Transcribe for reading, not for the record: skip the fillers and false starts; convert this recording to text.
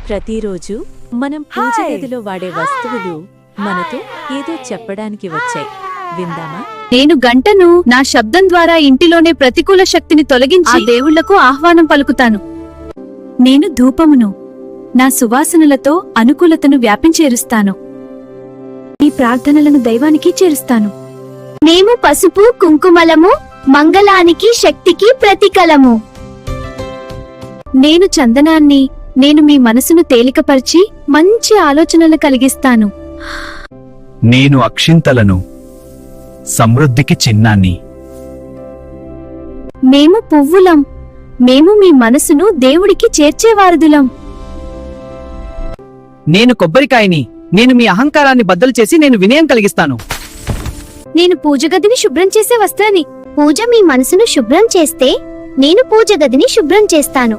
ప్రతిరోజు మనం పూజ గదిలో వాడే వస్తువులు మనతో ఏదో చెప్పడానికి వచ్చాయి. విందామా? నేను గంటను నా శబ్దం ద్వారా ఇంటిలోనే ప్రతికూల శక్తిని తొలగించి ఆ దేవుళ్లకు ఆహ్వానం పలుకుతాను. నేను ధూపమును నా సువాసనలతో అనుకూలతను వ్యాపించేరుస్తాను. ఈ ప్రార్థనలను దైవానికి చేరుస్తాను. మేము పసుపు కుంకుమలము మంగళానికి శక్తికి ప్రతికలము. నేను చందనాన్ని, నేను మీ మనసును తేలికపరిచి మంచి ఆలోచనలు కలిగిస్తాను. నేను అక్షింతలను, సమృద్ధికి చిహ్నాన్ని. మేము పువ్వులం, మేము మీ మనసును దేవుడికి చేర్చేవారదులం. నేను కొబ్బరికాయని, నేను మీ అహంకారాన్ని బద్దలు చేసి నేను వినయం కలిగిస్తాను. నేను పూజ గదిని శుభ్రం చేసే వస్త్రాన్ని. పూజ మీ మనసును శుభ్రం చేస్తే నేను పూజ గదిని శుభ్రం చేస్తాను.